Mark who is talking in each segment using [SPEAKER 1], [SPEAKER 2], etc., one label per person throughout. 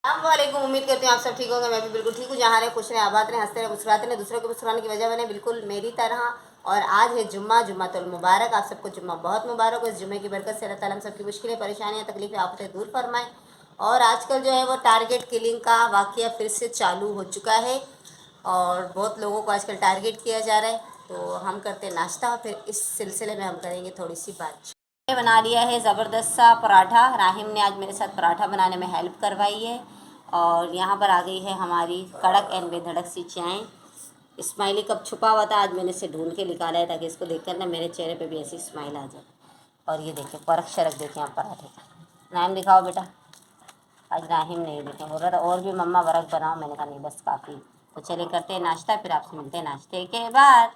[SPEAKER 1] अस्सलामुअलैकुम। उम्मीद करती हूँ आप सब ठीक होंगे। मैं भी बिल्कुल ठीक हूँ। जहाँ रहे खुश रहे, आबाद रहे, हंसते रहे, मुस्कुराते रहे, दूसरों को मुस्कुराने की वजह बने, बिल्कुल मेरी तरह। और आज है जुम्मा, जुम्मतुल मुबारक। आप सबको जुम्मा बहुत मुबारक हो। इस जुम्मे की बरकत से अल्लाह ताला हम सबकी मुश्किलें, परेशानियाँ, तकलीफें, आफतें दूर फरमाएँ। और आजकल जो है वो टारगेट किलिंग का वाक़या फिर से चालू हो चुका है और बहुत लोगों को आजकल टारगेट किया जा रहा है। तो हम करते हैं नाश्ता, फिर इस सिलसिले में हम करेंगे थोड़ी सी बात। बना लिया है ज़बरदस्त सा पराठा। राहिम ने आज मेरे साथ पराठा बनाने में हेल्प करवाई है। और यहाँ पर आ गई है हमारी कड़क एंड बेधड़क सी चाय। स्माइली कप छुपा हुआ था, आज मैंने इसे ढूंढ के निकाला है ताकि इसको देखकर ना मेरे चेहरे पे भी ऐसी स्माइल आ जाए। और ये देखिए परख शरक देखें आप पराठे का। राहिम दिखाओ बेटा। आज राहिम नहीं देखे, बोल रहा था और भी मम्मा वर्क बनाओ। मैंने कहा नहीं बस काफ़ी। तो चले करते हैं नाश्ता, फिर आपसे मिलते हैं नाश्ते के बाद।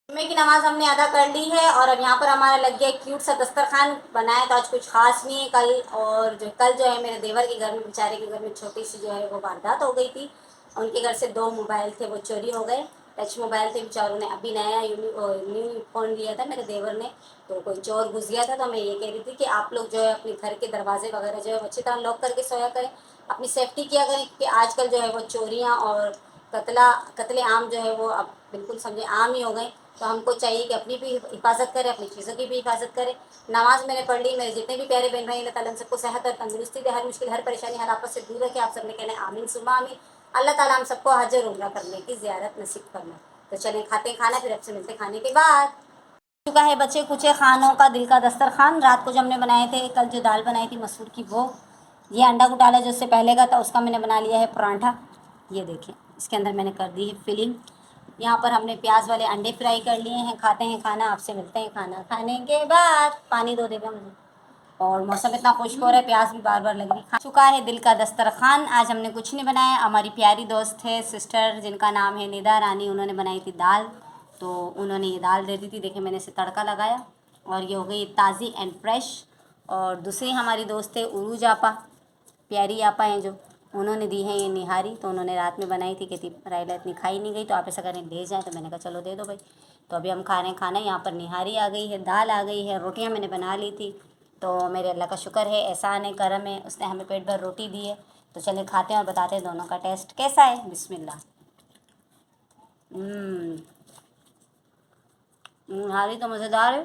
[SPEAKER 1] जुम्मे की नमाज़ हमने अदा कर ली है और अब यहाँ पर हमारा लग गया क्यूट सा दस्तरखान बनाया। तो आज कुछ खास नहीं है। कल जो है मेरे देवर के घर में, बेचारे के घर में छोटी सी जो है वो वारदात हो गई थी। उनके घर से 2 मोबाइल थे, वो चोरी हो गए। टच मोबाइल थे, बेचारों ने अभी नया न्यू फ़ोन लिया था मेरे देवर ने। तो कोई चोर घुस गया था। तो मैं ये कह रही थी कि आप लोग जो है अपने घर के दरवाजे वगैरह जो है अच्छी तरह लॉक करके सोया करें, अपनी सेफ्टी किया करें। क्योंकि आजकल जो है वो चोरियाँ और कत्ले आम जो है वो अब बिल्कुल समझे आम ही हो गए। तो हमको चाहिए कि अपनी भी हिफाजत करें, अपनी चीज़ों की भी हिफाजत करें। नमाज़ मैंने पढ़ ली। मेरे जितने भी प्यारे बहन भाई, अल्लाह ताला सबको सेहत और तंदुरुस्ती दे, हर मुश्किल, हर परेशानी, हर आपस से दूर रखे। आप सबने कहना है आमीन सुमा आमीन। अल्लाह ताला हम सबको हज और उम्रा करने की ज़ियारत नसीब करना। तो चलें खाते हैं खाना, फिर आपसे मिलते खाने के बाद। चुका है बचे कुचे खानों का दिल का दस्तरखान। रात को जो हमने बनाए थे, कल जो दाल बनाई थी मसूर की, वो ये अंडा को डाला जो उससे पहले का था, उसका मैंने बना लिया है पराठा। ये देखें, इसके अंदर मैंने कर दी है फिलिंग। यहाँ पर हमने प्याज वाले अंडे फ्राई कर लिए हैं। खाते हैं खाना, आपसे मिलते हैं खाना खाने के बाद। पानी दो देगा मुझे। और मौसम इतना खुश्क हो रहा है, प्यास भी बार बार लग रही। खा चुका है दिल का दस्तरखान। आज हमने कुछ नहीं बनाया। हमारी प्यारी दोस्त है, सिस्टर, जिनका नाम है निदा रानी, उन्होंने बनाई थी दाल। तो उन्होंने ये दाल दे दी थी। देखिए मैंने इसे तड़का लगाया और ये हो गई ताज़ी एंड फ्रेश। और दूसरी हमारी दोस्त है उरूज आपा, प्यारी आपा हैं जो, उन्होंने दी है ये निहारी। तो उन्होंने रात में बनाई थी, कहती रायला इतनी खाई नहीं गई तो आप ऐसा करें ले जाएँ। तो मैंने कहा चलो दे दो भाई। तो अभी हम खा रहे हैं खाना। यहाँ पर निहारी आ गई है, दाल आ गई है, रोटियाँ मैंने बना ली थी। तो मेरे अल्लाह का शुक्र है, एहसान है, करम है, उसने हमें पेट भर रोटी दी है। तो चले खाते हैं और बताते हैं दोनों का टेस्ट कैसा है। बिस्मिल्लाह। निहारी तो मज़ेदार है।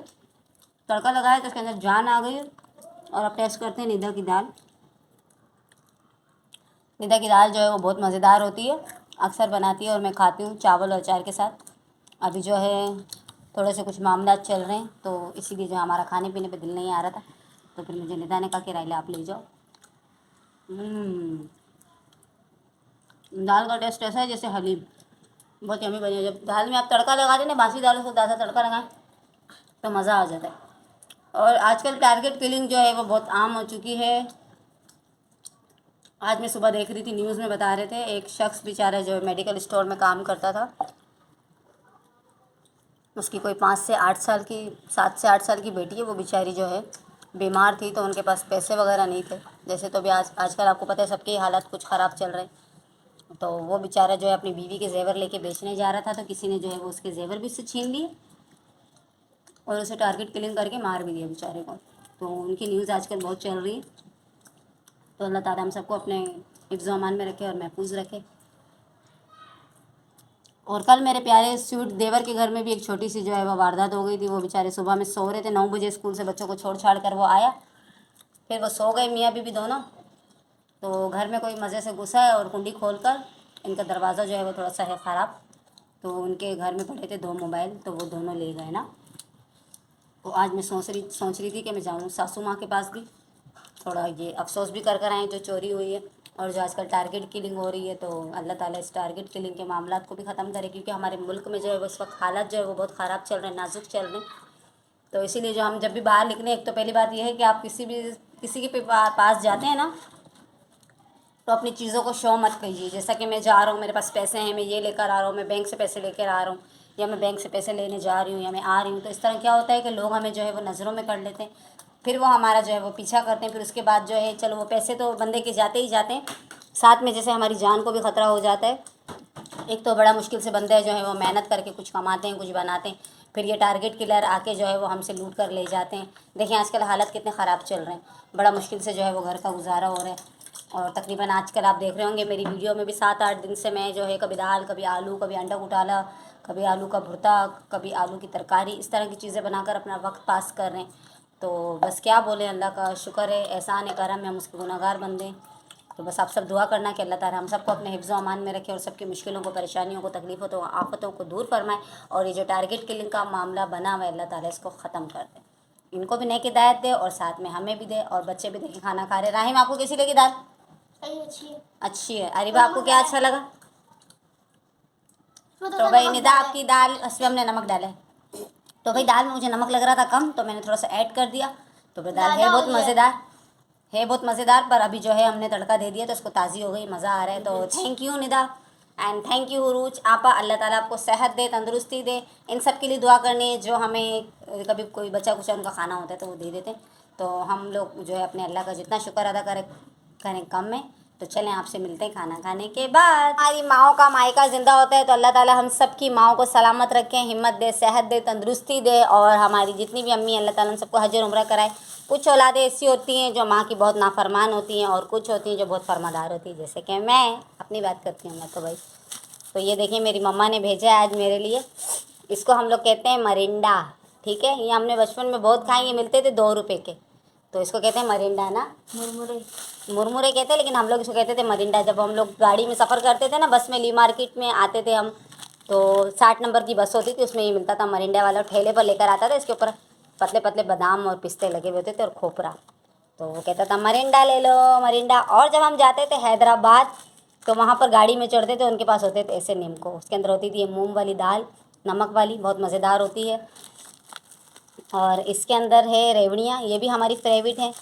[SPEAKER 1] तड़का लगाया तो उसके अंदर जान आ गई है। और अब टेस्ट करते हैं निदा की दाल। निदा की दाल जो है वो बहुत मज़ेदार होती है, अक्सर बनाती है और मैं खाती हूँ चावल और अचार के साथ। अभी जो है थोड़े से कुछ मामलात चल रहे हैं, तो इसीलिए जो हमारा खाने पीने पे दिल नहीं आ रहा था। तो फिर मुझे निदा ने कहा कि राइला आप ले जाओ। दाल का टेस्ट ऐसा है जैसे हलीम, बहुत यमी बनी है। जब दाल में आप तड़का लगा दें ना, बासी दालों को ज़्यादा तड़का लगाएं तो मज़ा आ जाता है। और आजकल टारगेट किलिंग जो है वो बहुत आम हो चुकी है। आज मैं सुबह देख रही थी, न्यूज़ में बता रहे थे, एक शख्स बेचारा जो मेडिकल स्टोर में काम करता था, उसकी कोई 5 से 8 साल की, 7 से 8 साल की बेटी है। वो बेचारी जो है बीमार थी, तो उनके पास पैसे वगैरह नहीं थे। जैसे तो भी आजकल आपको पता है सबके हालात कुछ ख़राब चल रहे हैं। तो वो बेचारा जो है अपनी बीवी के जेवर लेके बेचने जा रहा था, तो किसी ने जो है वो उसके जेवर भी उससे छीन लिए और उसे टारगेट किलिंग करके मार भी दिया बेचारे को। तो उनकी न्यूज़ आजकल बहुत चल रही है। तो अल्लाह ताला हम सबको अपने हिफ्ज़ अमान में रखे और महफूज रखे। और कल मेरे प्यारे स्वीट देवर के घर में भी एक छोटी सी जो है वो वारदात हो गई थी। वो बेचारे सुबह में सो रहे थे, 9 बजे स्कूल से बच्चों को छोड़ छाड़ कर वो आया, फिर वो सो गए मियाँ बीवी दोनों। तो घर में कोई मज़े से घुसा है और कुंडी खोल कर, इनका दरवाज़ा जो है वो थोड़ा सा है ख़राब, तो उनके घर में पड़े थे 2 मोबाइल, तो वो दोनों ले गए ना। तो आज मैं सोच रही थी कि मैं जाऊँ सासू माँ के पास भी, थोड़ा ये अफसोस भी कर आएँ जो चोरी हुई है और जो आजकल टारगेट किलिंग हो रही है। तो अल्लाह ताला इस टारगेट किलिंग के मामलात को भी ख़त्म करे, क्योंकि हमारे मुल्क में जो है वो इस वक्त हालात जो है वो बहुत ख़राब चल रहे हैं, नाजुक चल रहे हैं। तो इसीलिए जो हम जब भी बाहर निकलें, एक तो पहली बात यह है कि आप किसी के पास जाते हैं ना, तो अपनी चीज़ों को शो मत कीजिए। जैसा कि मैं जा रहा हूँ, मेरे पास पैसे हैं, मैं ये लेकर आ रहा हूँ, मैं बैंक से पैसे लेकर आ रहा हूँ, या मैं बैंक से पैसे लेने जा रही हूँ, या मैं आ रही हूँ। तो इस तरह क्या होता है कि लोग हमें जो है वो नज़रों में कर लेते हैं, फिर वो हमारा जो है वो पीछा करते हैं। फिर उसके बाद जो है चलो वो पैसे तो बंदे के जाते ही जाते हैं, साथ में जैसे हमारी जान को भी ख़तरा हो जाता है। एक तो बड़ा मुश्किल से बंदे जो है वो मेहनत करके कुछ कमाते हैं, कुछ बनाते हैं, फिर ये टारगेट किलर आके जो है वो हमसे लूट कर ले जाते हैं। देखिए आजकल हालत कितने ख़राब चल रहे हैं, बड़ा मुश्किल से जो है वो घर का गुजारा हो रहा है। और तकरीबन आजकल आप देख रहे होंगे मेरी वीडियो में भी 7-8 दिन से मैं जो है कभी दाल, कभी आलू, कभी अंडा घोटाला, कभी आलू का भुर्ता, कभी आलू की तरकारी, इस तरह की चीज़ें बनाकर अपना वक्त पास कर रहे हैं। तो बस क्या बोले, अल्लाह का शुक्र है, एहसान है करम है, हम उसके गुनहगार बंदे हैं। तो बस आप सब दुआ करना कि अल्लाह ताला हम सबको अपने हिफ्ज़ व अमान में रखे और सबकी मुश्किलों को, परेशानियों को, तकलीफ़ों आफ़तों को दूर फरमाए। और ये जो टारगेट किलिंग का मामला बना हुआ है, अल्लाह ताला इसको ख़त्म कर दे, इनको भी नेक हिदायत दे और साथ में हमें भी दे, और बच्चे भी देखें खाना खा रहे। राहिम, आपको कैसी लगी दाल? अच्छी है। अरीबा, आपको क्या अच्छा लगा? तो भाई निदा, आपकी दाल असली हमने नमक डाला है, तो भाई दाल में मुझे नमक लग रहा था कम, तो मैंने थोड़ा सा ऐड कर दिया। तो फिर दाल है बहुत मज़ेदार, है बहुत मज़ेदार। पर अभी जो है हमने तड़का दे दिया तो इसको ताज़ी हो गई, मज़ा आ रहा है। तो thank you Nida and thank you Urooj आपा। अल्लाह ताला आपको सेहत दे, तंदुरुस्ती दे। इन सब के लिए दुआ करनी है जो हमें कभी कोई बच्चा कुछ उनका खाना होता है तो वो दे देते हैं। तो हम लोग जो है अपने अल्लाह का जितना शुक्र अदा करें कम है। तो चलें, आपसे मिलते हैं खाना खाने के बाद। हमारी माओ का मायका ज़िंदा होता है, तो अल्लाह ताला हम सब की माओ को सलामत रखें, हिम्मत दे, सेहत दे, तंदुरुस्ती दे। और हमारी जितनी भी अम्मी, अल्लाह ताला हम सबको हज और उम्रा कराए। कुछ औलादें ऐसी होती हैं जो माँ की बहुत नाफरमान होती हैं, और कुछ होती हैं जो बहुत फरमादार होती हैं, जैसे कि मैं अपनी बात करती हूँ मैं तो भाई। तो ये देखिए मेरी मम्मा ने भेजा है आज मेरे लिए, इसको हम लोग कहते हैं मरिंडा, ठीक है। ये हमने बचपन में बहुत खाए, ये मिलते थे 2 रुपये के, तो इसको कहते हैं मरिंडा ना, मुरमुरे कहते हैं, लेकिन हम लोग इसको कहते थे मरिंडा। जब हम लोग गाड़ी में सफ़र करते थे ना, बस में, ली मार्केट में आते थे हम, तो 60 नंबर की बस होती थी, उसमें ये मिलता था मरिंडा वाला, ठेले पर लेकर आता था। इसके ऊपर पतले पतले बादाम और पिस्ते लगे हुए होते थे और खोपरा, तो वो कहता था मरिंडा ले लो मरिंडा। और जब हम जाते थे हैदराबाद, तो वहाँ पर गाड़ी में चढ़ते थे, उनके पास होते थे ऐसे नीमको, उसके अंदर होती थी ये मूंग वाली दाल, नमक वाली, बहुत मज़ेदार होती है। और इसके अंदर है रेवड़ियाँ, ये भी हमारी फेवरेट है।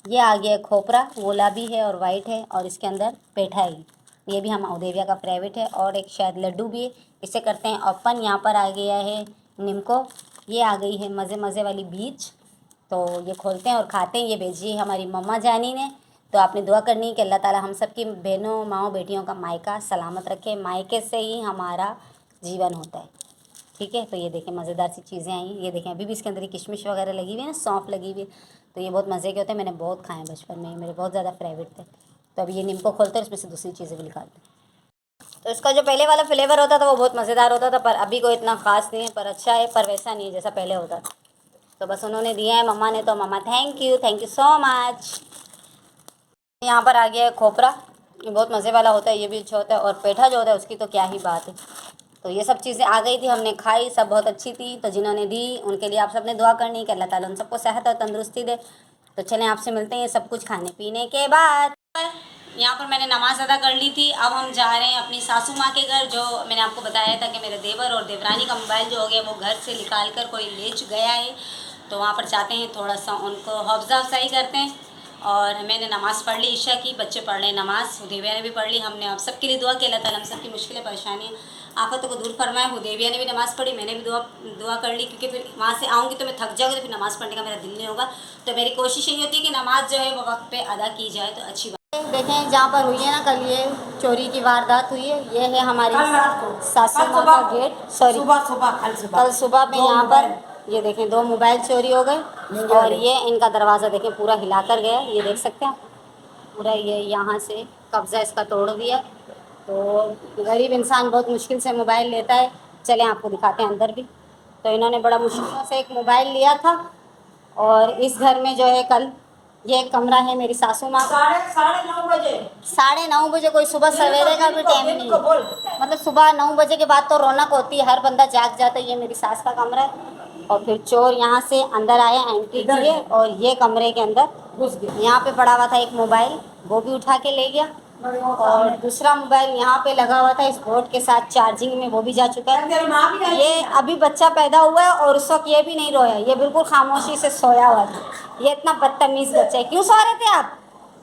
[SPEAKER 1] ये आ गया खोपरा, गुलाबी है और वाइट है, और इसके अंदर पेठा है, ये भी हम उदेविया का फेवरेट है। और एक शायद लड्डू भी है, इसे करते हैं ओपन। यहाँ पर आ गया है निम्को, ये आ गई है मज़े मज़े वाली बीज, तो ये खोलते हैं और खाते हैं। ये भेजी है हमारी मम्मा जानी ने। तो आपने दुआ करनी है कि अल्लाह ताला हम सब की बहनों, माओ, बेटियों का मायका सलामत रखे। मायके से ही हमारा जीवन होता है, ठीक है। तो ये देखें मज़ेदार सी चीज़ें आई, ये देखें अभी भी इसके अंदर किशमिश वगैरह लगी हुई है ना, सौंफ लगी हुई है। तो ये बहुत मज़े के होते हैं, मैंने बहुत खाए हैं बचपन में, मेरे बहुत ज़्यादा फेवरेट थे। तो अभी ये निम्को खोलते हैं, इसमें से दूसरी चीज़ें भी निकालते हैं। तो इसका जो पहले वाला फ्लेवर होता था वो बहुत मज़ेदार होता था, पर अभी कोई इतना ख़ास नहीं है, पर अच्छा है, पर वैसा नहीं है जैसा पहले होता था। तो बस उन्होंने दिया है मम्मा ने, तो मम्मा थैंक यू सो मच। यहाँ पर आ गया है खोपरा, ये बहुत मज़े वाला होता है, ये भी अच्छा होता है। और पेठा जो होता है उसकी तो क्या ही बात है। तो ये सब चीज़ें आ गई थी, हमने खाई, सब बहुत अच्छी थी। तो जिन्होंने दी उनके लिए आप सब ने दुआ करनी कि अल्लाह ताला उन सबको सेहत और तंदुरुस्ती दे। तो चलें, आपसे मिलते हैं ये सब कुछ खाने पीने के बाद। यहाँ पर मैंने नमाज़ अदा कर ली थी। अब हम जा रहे हैं अपनी सासू माँ के घर, जो मैंने आपको बताया था कि मेरे देवर और देवरानी का मोबाइल जो हो गया वो घर से निकाल कर कोई ले गया है। तो वहाँ पर जाते हैं, थोड़ा सा उनको हौफ़ज़ा अफ़ज़ाई करते हैं। और मैंने नमाज़ पढ़ ली ईशा की, बच्चे पढ़ रहे नमाज़, हुदैबिया ने भी पढ़ ली। हमने आप सबके लिए दुआ की, अल्लाह ताला हम सबकी मुश्किलें, परेशानियाँ, आफतों को दूर फरमाए। हुदैबिया ने भी नमाज़ पढ़ी, मैंने भी दुआ कर ली, क्योंकि फिर वहाँ से आऊँगी तो मैं थक जाऊँगी, तो फिर नमाज़ पढ़ने का मेरा दिल नहीं होगा। तो मेरी कोशिश यही होती है कि नमाज़ जो है वो वक्त पे अदा की जाए, तो अच्छी बात। देखें जहाँ पर हुई है ना कल ये चोरी की वारदात हुई है, ये है हमारी सासू माँ का गेट, सॉरी कल सुबह में यहाँ पर ये देखें 2 मोबाइल चोरी हो गए। और ये इनका दरवाज़ा देखें पूरा हिला कर गया, ये देख सकते हैं पूरा, ये यहाँ से कब्ज़ा इसका तोड़ दिया। तो गरीब इंसान बहुत मुश्किल से मोबाइल लेता है। चलें आपको दिखाते हैं अंदर भी। तो इन्होंने बड़ा मुश्किलों से एक मोबाइल लिया था। और इस घर में जो है कल ये एक कमरा है मेरी सासू माँ का, 9:30 बजे, कोई सुबह सवेरे का भी टाइम नहीं, मतलब सुबह 9 बजे के बाद तो रौनक होती है, हर बंदा जाग जाता है। ये मेरी सास का कमरा है। और फिर चोर यहाँ से अंदर आए, एंट्री किए और ये कमरे के अंदर घुस गए। यहाँ पे पड़ा हुआ था एक मोबाइल, वो भी उठा के ले गया। और दूसरा मोबाइल यहाँ पे लगा हुआ था इस बोर्ड के साथ चार्जिंग में, वो भी जा चुका है। ये अभी बच्चा पैदा हुआ है और उस वक्त ये भी नहीं रोया, ये बिल्कुल खामोशी से सोया हुआ था। ये इतना बदतमीज बच्चा है। क्यों सो रहे थे आप?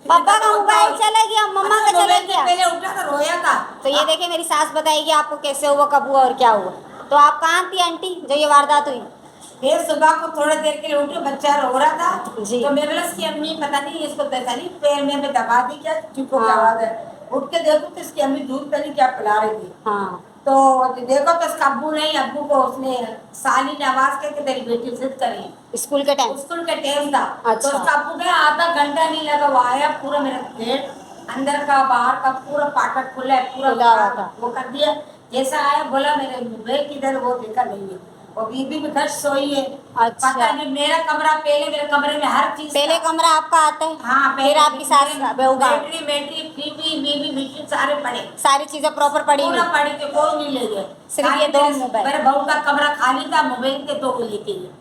[SPEAKER 1] पापा का मोबाइल चला गया, मम्मा का चला गया, पहले उठा था, रोया था। तो ये देखिए मेरी सास बताएगी आपको कैसे हुआ, कब हुआ और क्या हुआ। तो आप कहाँ थी आंटी जो ये वारदात हुई?
[SPEAKER 2] फिर सुबह को थोड़ी देर के लिए उठे, बच्चा रो रहा था जी। तो मैं बोला इसकी अम्मी पता नहीं इसको पता नहीं पैर में दबा दी क्या, चुप हो गया। आवाज है, उठ के देखो तो इसकी अम्मी दूध पहले क्या पिला रही थी। हाँ, तो देखो तो इसका अब्बू नहीं, अब्बू को उसने साली ने आवाज करके तेरी बेटी जिद करी,
[SPEAKER 1] स्कूल के टाइम
[SPEAKER 2] था। अच्छा। तो उसका अब्बू गया, आधा घंटा नहीं लगा, वो आया, पूरा मेरा गेट अंदर का बाहर का पूरा फाटक खुला है, पूरा
[SPEAKER 1] खुला हुआ था।
[SPEAKER 2] वो कर दिया। जैसा आया बोला मेरे भाई किधर, वो देखा नहीं है, वो बीबी भी घर सोई है।
[SPEAKER 1] अच्छा।
[SPEAKER 2] पता नहीं मेरा कमरा, पहले मेरे कमरे में हर चीज
[SPEAKER 1] पहले
[SPEAKER 2] था।
[SPEAKER 1] कमरा आपका आता है,
[SPEAKER 2] हाँ,
[SPEAKER 1] फिर आपकी सास बहू का
[SPEAKER 2] बैटरी बीबी बीबी मशीन सारे पड़े,
[SPEAKER 1] सारी चीजें प्रॉपर पड़ी
[SPEAKER 2] पूरा
[SPEAKER 1] हुई।
[SPEAKER 2] पड़ी थे, कोई नहीं ले गए।
[SPEAKER 1] सिर्फ ये
[SPEAKER 2] खाली
[SPEAKER 1] दो
[SPEAKER 2] मेरे
[SPEAKER 1] मोबाइल।
[SPEAKER 2] मेरे बहू का कमरा खाली था, मोबाइल के दो लेके गए।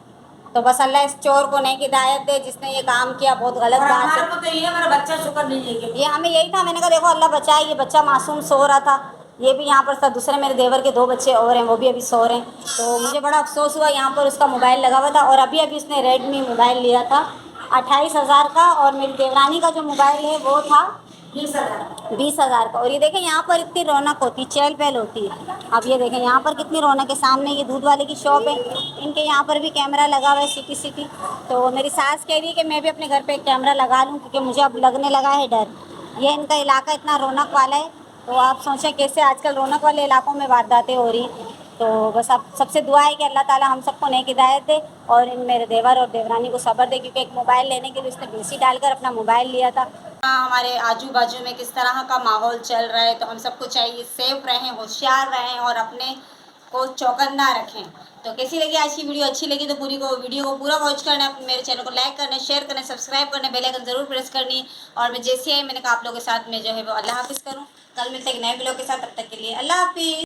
[SPEAKER 1] तो बस अल्लाह इस चोर को नहीं हिदायत दे जिसने ये काम किया, बहुत गलत
[SPEAKER 2] और
[SPEAKER 1] बात
[SPEAKER 2] हमारे
[SPEAKER 1] है।
[SPEAKER 2] को तो ये मेरा बच्चा शुक्र नहीं लेके गया।
[SPEAKER 1] ये हमें यही था, मैंने कहा देखो अल्लाह बचाए, ये बच्चा मासूम सो रहा था, ये भी यहाँ पर था, दूसरे मेरे देवर के 2 बच्चे और हैं, वो भी अभी सो रहे हैं। तो मुझे बड़ा अफसोस हुआ, यहाँ पर उसका मोबाइल लगा हुआ था और अभी अभी उसने रेडमी मोबाइल लिया था 28,000 का, और मेरी देवरानी का जो मोबाइल है वो था
[SPEAKER 2] 20,000।
[SPEAKER 1] 20,000 का। और ये देखें यहाँ पर इतनी रौनक होती, चहल पहल होती है। अब ये देखें यहाँ पर कितनी रौनक है, सामने ये दूध वाले की शॉप है, इनके यहाँ पर भी कैमरा लगा हुआ है सिटी। तो मेरी सास कह रही है कि मैं भी अपने घर पे एक कैमरा लगा लूँ, क्योंकि मुझे अब लगने लगा है डर। ये इनका इलाका इतना रौनक वाला है, तो आप सोचें कैसे आजकल रौनक वाले इलाकों में वारदातें हो रही हैं। तो बस अब सबसे दुआ है कि अल्लाह ताला हम सबको नेक हिदायत दे और इन मेरे देवर और देवरानी को सब्र दे, क्योंकि एक मोबाइल लेने के लिए उसने बीसी डालकर अपना मोबाइल लिया था। हमारे आजू बाजू में किस तरह का माहौल चल रहा है, तो हम सबको चाहिए सेफ रहें, होशियार रहें और अपने को चौकन्ना रखें। तो कैसी लगी आज की वीडियो? अच्छी लगी तो वीडियो को पूरा वॉच करना, मेरे चैनल को लाइक करना, शेयर करना, सब्सक्राइब करना, बेल आइकन जरूर प्रेस करनी। और मैं जैसे मैंने कहा आप लोगों के साथ में जो है वो अल्लाह हाफिज़ करूँ। कल मिलते हैं एक नए ब्लॉग के साथ, तब तक के लिए अल्लाह हाफिज़।